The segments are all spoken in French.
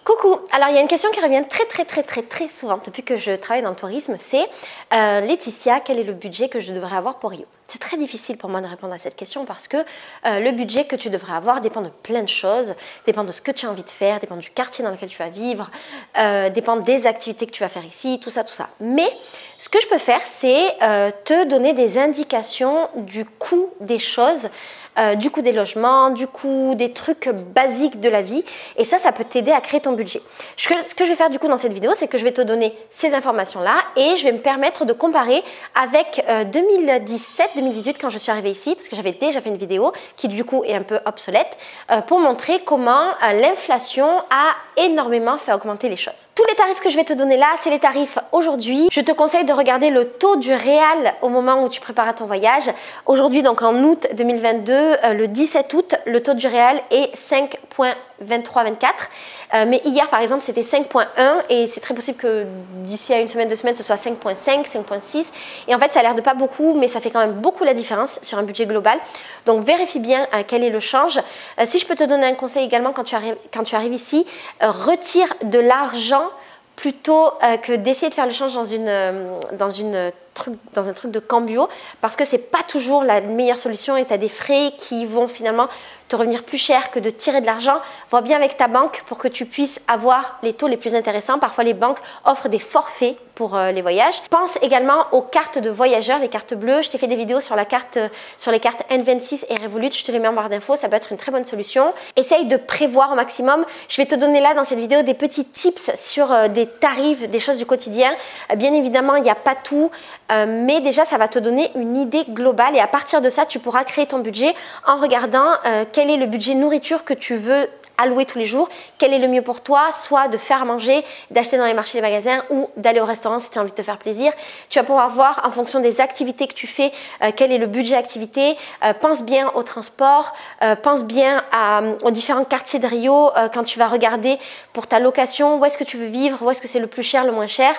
Coucou, alors il y a une question qui revient très souvent depuis que je travaille dans le tourisme, c'est Laetitia, quel est le budget que je devrais avoir pour Rio? C'est très difficile pour moi de répondre à cette question parce que le budget que tu devrais avoir dépend de plein de choses, dépend de ce que tu as envie de faire, dépend du quartier dans lequel tu vas vivre, dépend des activités que tu vas faire ici, tout ça. Mais ce que je peux faire, c'est te donner des indications du coût des choses, du coût des logements, du coût des trucs basiques de la vie, et ça peut t'aider à créer ton budget. Ce que je vais faire du coup dans cette vidéo, c'est que je vais te donner ces informations-là et je vais me permettre de comparer avec 2017-2018 quand je suis arrivée ici, parce que j'avais déjà fait une vidéo qui du coup est un peu obsolète, pour montrer comment l'inflation a énormément fait augmenter les choses. Tous les tarifs que je vais te donner là, c'est les tarifs aujourd'hui. Je te conseille de regarder le taux du réal au moment où tu prépares ton voyage. Aujourd'hui, donc en août 2022, le 17 août, le taux du réal est 5,2324. Mais hier, par exemple, c'était 5,1 et c'est très possible que d'ici à une semaine, 2 semaines, ce soit 5,5, 5,6. Et en fait, ça a l'air de pas beaucoup, mais ça fait quand même beaucoup la différence sur un budget global. Donc, vérifie bien quel est le change. Si je peux te donner un conseil également quand tu arrives ici, retire de l'argent plutôt que d'essayer de faire le change dans un truc de cambio, parce que c'est pas toujours la meilleure solution et tu as des frais qui vont finalement te revenir plus cher que de tirer de l'argent. Vois bien avec ta banque pour que tu puisses avoir les taux les plus intéressants. Parfois les banques offrent des forfaits pour les voyages. Pense également aux cartes de voyageurs, les cartes bleues. Je t'ai fait des vidéos sur les cartes N26 et Revolut, je te les mets en barre d'infos, ça peut être une très bonne solution. Essaye de prévoir au maximum. Je vais te donner là dans cette vidéo des petits tips sur des tarifs, des choses du quotidien. Bien évidemment, il n'y a pas tout, mais déjà ça va te donner une idée globale et à partir de ça, tu pourras créer ton budget en regardant quel est le budget nourriture que tu veux allouer tous les jours, quel est le mieux pour toi, soit de faire à manger, d'acheter dans les marchés, les magasins ou d'aller au restaurant si tu as envie de te faire plaisir. Tu vas pouvoir voir en fonction des activités que tu fais, quel est le budget activité. Pense bien au transport, pense bien aux différents quartiers de Rio quand tu vas regarder pour ta location, où est-ce que tu veux vivre, où est-ce que c'est le plus cher, le moins cher.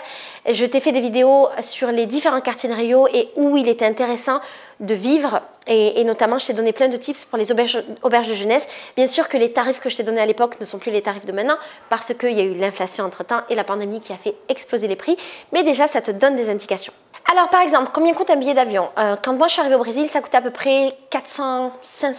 Je t'ai fait des vidéos sur les différents quartiers de Rio et où il était intéressant de vivre et notamment je t'ai donné plein de tips pour les auberges de jeunesse. Bien sûr que les tarifs que je t'ai donnés à l'époque ne sont plus les tarifs de maintenant parce qu'il y a eu l'inflation entre temps et la pandémie qui a fait exploser les prix, mais déjà ça te donne des indications. Alors par exemple, combien coûte un billet d'avion? Quand moi je suis arrivée au Brésil, ça coûtait à peu près 400-500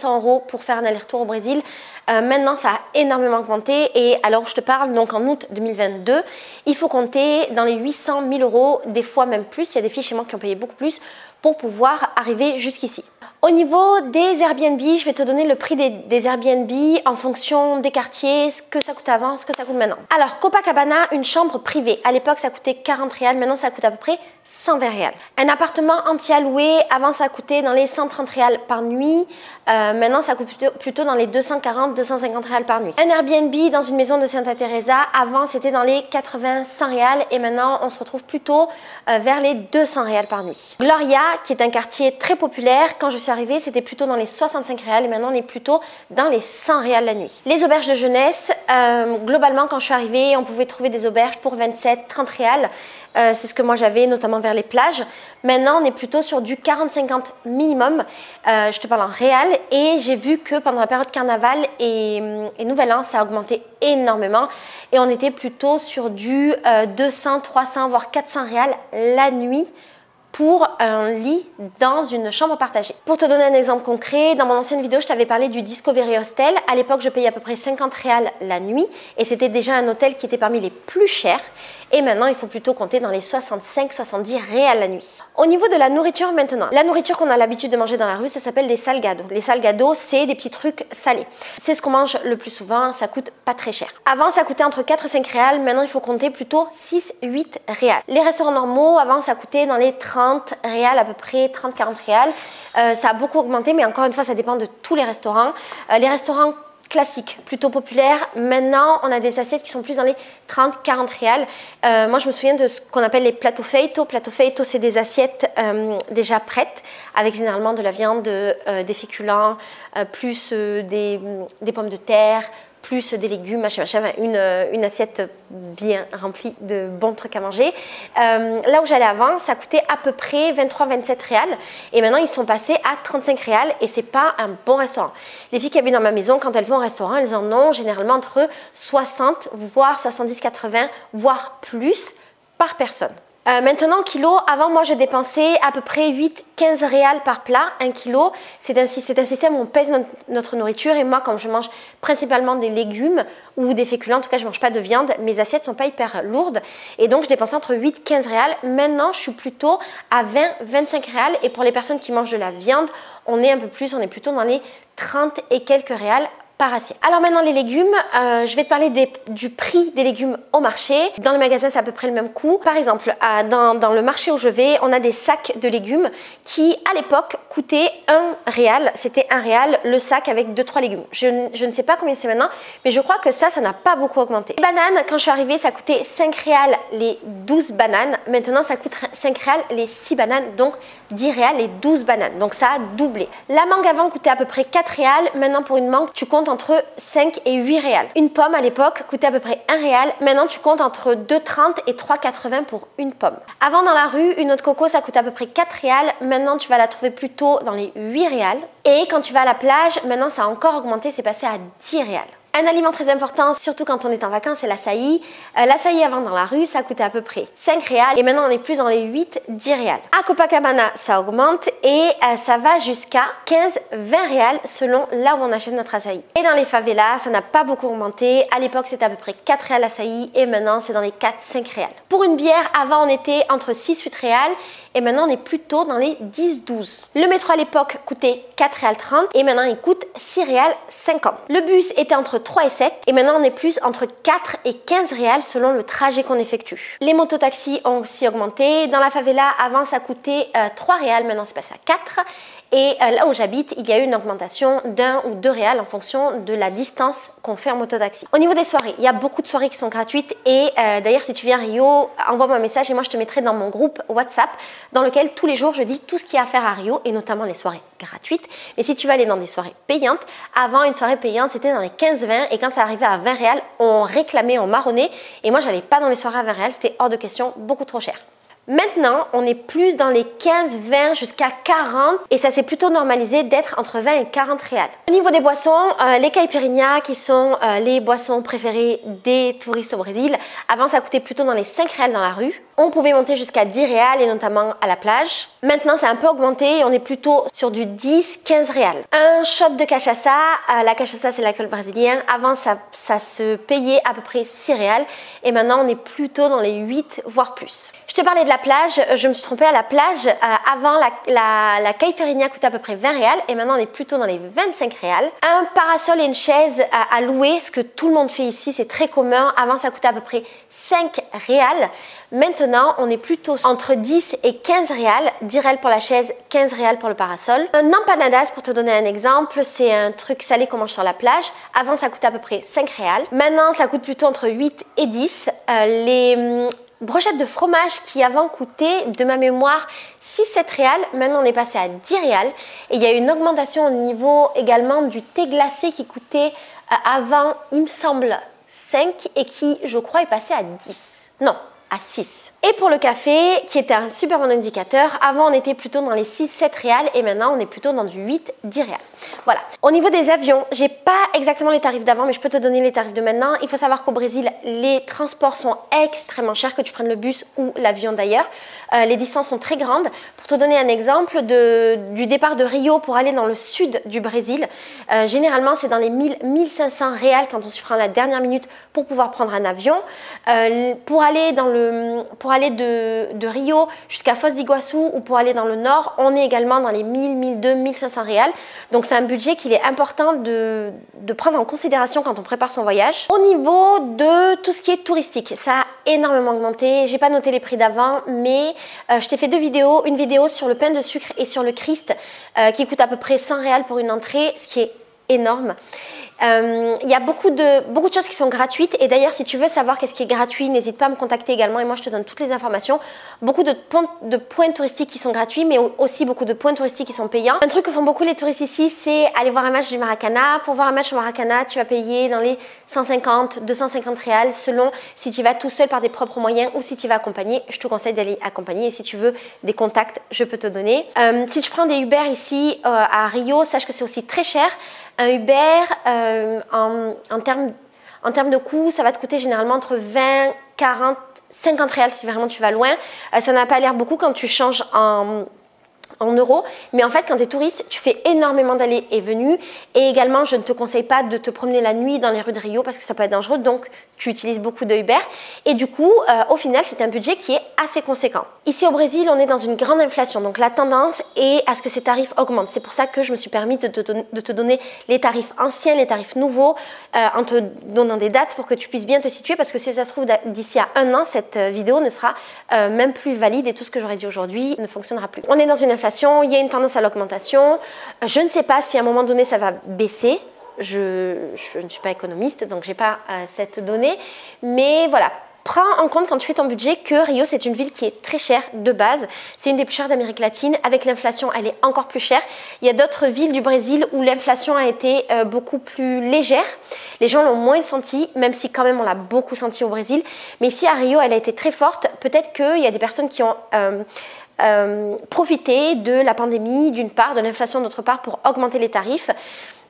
€ pour faire un aller-retour au Brésil. Maintenant, ça a énormément augmenté et alors je te parle donc en août 2022, il faut compter dans les 800 000 €, des fois même plus. Il y a des filles chez moi qui ont payé beaucoup plus pour pouvoir arriver jusqu'ici. Au niveau des Airbnb, je vais te donner le prix des Airbnb en fonction des quartiers, ce que ça coûte avant, ce que ça coûte maintenant. Alors, Copacabana, une chambre privée. À l'époque, ça coûtait 40 réals, maintenant ça coûte à peu près 120 réals. Un appartement entier à louer, avant ça coûtait dans les 130 réals par nuit. Maintenant, ça coûte plutôt dans les 240-250 réals par nuit. Un Airbnb dans une maison de Santa Teresa, avant c'était dans les 80-100 réals et maintenant on se retrouve plutôt vers les 200 réals par nuit. Gloria, qui est un quartier très populaire, quand je suis arrivée, c'était plutôt dans les 65 réals et maintenant on est plutôt dans les 100 réals la nuit. Les auberges de jeunesse, globalement quand je suis arrivée, on pouvait trouver des auberges pour 27-30 réals. C'est ce que moi j'avais, notamment vers les plages. Maintenant, on est plutôt sur du 40-50 minimum. Je te parle en réal et j'ai vu que pendant la période carnaval et Nouvel An, ça a augmenté énormément et on était plutôt sur du 200, 300, voire 400 réals la nuit pour un lit dans une chambre partagée. Pour te donner un exemple concret, dans mon ancienne vidéo, je t'avais parlé du Discovery Hostel. À l'époque, je payais à peu près 50 réals la nuit et c'était déjà un hôtel qui était parmi les plus chers. Et maintenant, il faut plutôt compter dans les 65-70 réals la nuit. Au niveau de la nourriture maintenant, la nourriture qu'on a l'habitude de manger dans la rue, ça s'appelle des salgados. Les salgados, c'est des petits trucs salés. C'est ce qu'on mange le plus souvent, ça coûte pas très cher. Avant, ça coûtait entre 4 et 5 réals, maintenant il faut compter plutôt 6-8 réals. Les restaurants normaux, avant, ça coûtait dans les 30 réals, à peu près 30-40 réals. Ça a beaucoup augmenté, mais encore une fois, ça dépend de tous les restaurants. Les restaurants classique, plutôt populaire. Maintenant, on a des assiettes qui sont plus dans les 30-40 réals. Moi, je me souviens de ce qu'on appelle les plateaux feito. Plateau feito, c'est des assiettes déjà prêtes, avec généralement de la viande, des féculents, plus des pommes de terre, plus des légumes, machin, une assiette bien remplie de bons trucs à manger. Là où j'allais avant, ça coûtait à peu près 23-27 réals et maintenant ils sont passés à 35 réals et c'est pas un bon restaurant. Les filles qui habitent dans ma maison, quand elles vont au restaurant, elles en ont généralement entre 60 voire 70-80 voire plus par personne. Maintenant, kilo, avant moi je dépensais à peu près 8-15 réals par plat, 1 kilo. C'est un système où on pèse notre nourriture et moi comme je mange principalement des légumes ou des féculents, en tout cas je ne mange pas de viande, mes assiettes ne sont pas hyper lourdes et donc je dépensais entre 8-15 réals. Maintenant je suis plutôt à 20-25 réals et pour les personnes qui mangent de la viande, on est un peu plus, on est plutôt dans les 30 et quelques réals par assiette. Alors maintenant les légumes, je vais te parler du prix des légumes au marché. Dans le magasin c'est à peu près le même coût. Par exemple dans le marché où je vais, on a des sacs de légumes qui à l'époque coûtaient 1 réal. C'était 1 réal le sac avec 2-3 légumes. Je ne sais pas combien c'est maintenant, mais je crois que ça n'a pas beaucoup augmenté. Les bananes, quand je suis arrivée, ça coûtait 5 réals les 12 bananes. Maintenant ça coûte 5 réals les 6 bananes, donc 10 réals les 12 bananes. Donc ça a doublé. La mangue avant coûtait à peu près 4 réals. Maintenant pour une mangue, tu comptes entre 5 et 8 réals. Une pomme à l'époque coûtait à peu près 1 réal. Maintenant tu comptes entre 2,30 et 3,80 pour une pomme. Avant dans la rue, une noix de coco ça coûtait à peu près 4 réals. Maintenant tu vas la trouver plutôt dans les 8 réals. Et quand tu vas à la plage, maintenant ça a encore augmenté, c'est passé à 10 réals. Un aliment très important, surtout quand on est en vacances, c'est l'açaï. L'açaï avant dans la rue, ça coûtait à peu près 5 réals et maintenant on est plus dans les 8-10 réals. À Copacabana, ça augmente et ça va jusqu'à 15-20 réals selon là où on achète notre açaï. Et dans les favelas, ça n'a pas beaucoup augmenté. À l'époque, c'était à peu près 4 réals l'açaï et maintenant c'est dans les 4-5 réals. Pour une bière, avant on était entre 6-8 réals et maintenant on est plutôt dans les 10-12. Le métro à l'époque coûtait 4 réals 30 et maintenant il coûte 6 réals 50. Le bus était entre 3 et 7 et maintenant on est plus entre 4 et 15 réals selon le trajet qu'on effectue. Les mototaxis ont aussi augmenté. Dans la favela, avant ça coûtait 3 réals, maintenant c'est passé à 4. Et là où j'habite, il y a eu une augmentation d'1 ou 2 réals en fonction de la distance qu'on fait en mototaxi. Au niveau des soirées, il y a beaucoup de soirées qui sont gratuites et d'ailleurs si tu viens à Rio, envoie-moi un message et moi je te mettrai dans mon groupe WhatsApp dans lequel tous les jours je dis tout ce qu'il y a à faire à Rio et notamment les soirées gratuites. Mais si tu vas aller dans des soirées payantes, avant une soirée payante c'était dans les 15-20 et quand ça arrivait à 20 réals, on réclamait, on marronnait et moi j'allais pas dans les soirées à 20 réals, c'était hors de question, beaucoup trop cher. Maintenant, on est plus dans les 15, 20 jusqu'à 40 et ça s'est plutôt normalisé d'être entre 20 et 40 réals. Au niveau des boissons, les caipirinhas qui sont les boissons préférées des touristes au Brésil, avant ça coûtait plutôt dans les 5 réals dans la rue. On pouvait monter jusqu'à 10 réals et notamment à la plage. Maintenant, ça a un peu augmenté et on est plutôt sur du 10-15 réals. Un shot de cachaça, la cachaça c'est l'alcool brésilien. Avant, ça se payait à peu près 6 réals et maintenant on est plutôt dans les 8 voire plus. Je te parlais de la plage, je me suis trompée à la plage. Avant, la caipirinha coûtait à peu près 20 réals et maintenant on est plutôt dans les 25 réals. Un parasol et une chaise à louer, ce que tout le monde fait ici, c'est très commun. Avant, ça coûtait à peu près 5 réals. Maintenant, on est plutôt entre 10 et 15 réals, 10 réals pour la chaise, 15 réals pour le parasol. Un empanadas, pour te donner un exemple, c'est un truc salé qu'on mange sur la plage. Avant, ça coûtait à peu près 5 réals. Maintenant, ça coûte plutôt entre 8 et 10. Les brochettes de fromage qui avant coûtaient, de ma mémoire, 6-7 réals, maintenant on est passé à 10 réals. Et il y a une augmentation au niveau également du thé glacé qui coûtait avant, il me semble, 5 et qui, je crois, est passé à 10. Non, à 6. Et pour le café, qui était un super bon indicateur, avant on était plutôt dans les 6-7 réals et maintenant on est plutôt dans du 8-10 réals. Voilà. Au niveau des avions, j'ai pas exactement les tarifs d'avant, mais je peux te donner les tarifs de maintenant. Il faut savoir qu'au Brésil, les transports sont extrêmement chers, que tu prennes le bus ou l'avion d'ailleurs. Les distances sont très grandes. Pour te donner un exemple, du départ de Rio pour aller dans le sud du Brésil, généralement c'est dans les 1000-1500 réals quand on se prend la dernière minute pour pouvoir prendre un avion. Pour aller de Rio jusqu'à Foz do Iguaçu ou pour aller dans le nord, on est également dans les 1000, 1200, 1500 réals. Donc c'est un budget qu'il est important de prendre en considération quand on prépare son voyage. Au niveau de tout ce qui est touristique, ça a énormément augmenté. J'ai pas noté les prix d'avant, mais je t'ai fait deux vidéos. Une vidéo sur le pain de sucre et sur le Christ qui coûte à peu près 100 réals pour une entrée, ce qui est énorme. Il y a beaucoup de choses qui sont gratuites. Et d'ailleurs, si tu veux savoir qu'est-ce qui est gratuit, n'hésite pas à me contacter également. Et moi, je te donne toutes les informations. Beaucoup de points touristiques qui sont gratuits, mais aussi beaucoup de points touristiques qui sont payants. Un truc que font beaucoup les touristes ici, c'est aller voir un match du Maracana. Pour voir un match au Maracana, tu vas payer dans les 150, 250 réals selon si tu vas tout seul par des propres moyens ou si tu vas accompagné. Je te conseille d'aller accompagner. Et si tu veux des contacts, je peux te donner. Si tu prends des Uber ici à Rio, sache que c'est aussi très cher. Un Uber, en termes de coût, ça va te coûter généralement entre 20, 40, 50 réals si vraiment tu vas loin. Ça n'a pas l'air beaucoup quand tu changes en euros, mais en fait quand tu es touriste, tu fais énormément d'allées et venues et également je ne te conseille pas de te promener la nuit dans les rues de Rio parce que ça peut être dangereux, donc tu utilises beaucoup de Uber et du coup au final c'est un budget qui est assez conséquent. Ici au Brésil on est dans une grande inflation, donc la tendance est à ce que ces tarifs augmentent. C'est pour ça que je me suis permis de te donner les tarifs anciens, les tarifs nouveaux en te donnant des dates pour que tu puisses bien te situer parce que si ça se trouve d'ici à un an cette vidéo ne sera même plus valide et tout ce que j'aurais dit aujourd'hui ne fonctionnera plus. On est dans une inflation, il y a une tendance à l'augmentation. Je ne sais pas si à un moment donné ça va baisser. Je ne suis pas économiste, donc je n'ai pas cette donnée. Mais voilà, prends en compte quand tu fais ton budget que Rio, c'est une ville qui est très chère de base. C'est une des plus chères d'Amérique latine. Avec l'inflation, elle est encore plus chère. Il y a d'autres villes du Brésil où l'inflation a été beaucoup plus légère. Les gens l'ont moins senti, même si quand même on l'a beaucoup senti au Brésil. Mais ici à Rio, elle a été très forte. Peut-être qu'il y a des personnes qui ont profiter de la pandémie d'une part, de l'inflation d'autre part pour augmenter les tarifs.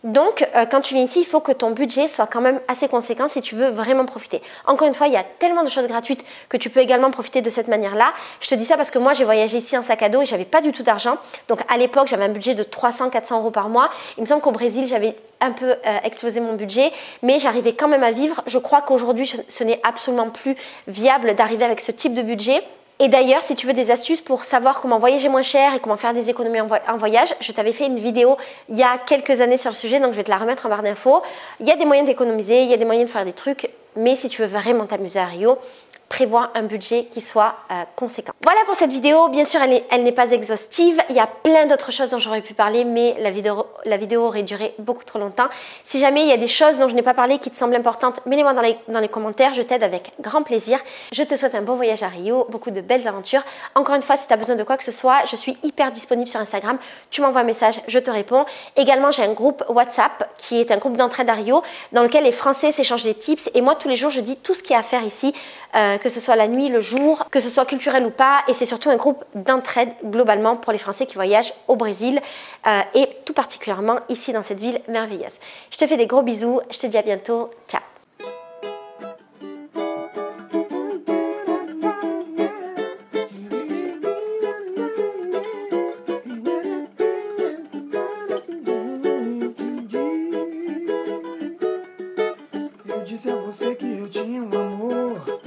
Donc quand tu viens ici, il faut que ton budget soit quand même assez conséquent si tu veux vraiment profiter. Encore une fois, il y a tellement de choses gratuites que tu peux également profiter de cette manière-là. Je te dis ça parce que moi j'ai voyagé ici en sac à dos et j'avais pas du tout d'argent. Donc à l'époque, j'avais un budget de 300-400 euros par mois. Il me semble qu'au Brésil, j'avais un peu explosé mon budget, mais j'arrivais quand même à vivre. Je crois qu'aujourd'hui, ce n'est absolument plus viable d'arriver avec ce type de budget. Et d'ailleurs, si tu veux des astuces pour savoir comment voyager moins cher et comment faire des économies en voyage, je t'avais fait une vidéo il y a quelques années sur le sujet, donc je vais te la remettre en barre d'infos. Il y a des moyens d'économiser, il y a des moyens de faire des trucs, mais si tu veux vraiment t'amuser à Rio, prévois un budget qui soit conséquent. Voilà pour cette vidéo. Bien sûr, elle n'est pas exhaustive. Il y a plein d'autres choses dont j'aurais pu parler, mais la vidéo aurait duré beaucoup trop longtemps. Si jamais il y a des choses dont je n'ai pas parlé qui te semblent importantes, mets-les-moi dans les commentaires. Je t'aide avec grand plaisir. Je te souhaite un bon voyage à Rio, beaucoup de belles aventures. Encore une fois, si tu as besoin de quoi que ce soit, je suis hyper disponible sur Instagram. Tu m'envoies un message, je te réponds. Également, j'ai un groupe WhatsApp qui est un groupe d'entraide à Rio dans lequel les Français s'échangent des tips. Et moi, tous les jours, je dis tout ce qu'il y a à faire ici. Que ce soit la nuit, le jour, que ce soit culturel ou pas. Et c'est surtout un groupe d'entraide globalement pour les Français qui voyagent au Brésil et tout particulièrement ici dans cette ville merveilleuse. Je te fais des gros bisous, je te dis à bientôt, ciao. Eu disse a você que eu tinha um amor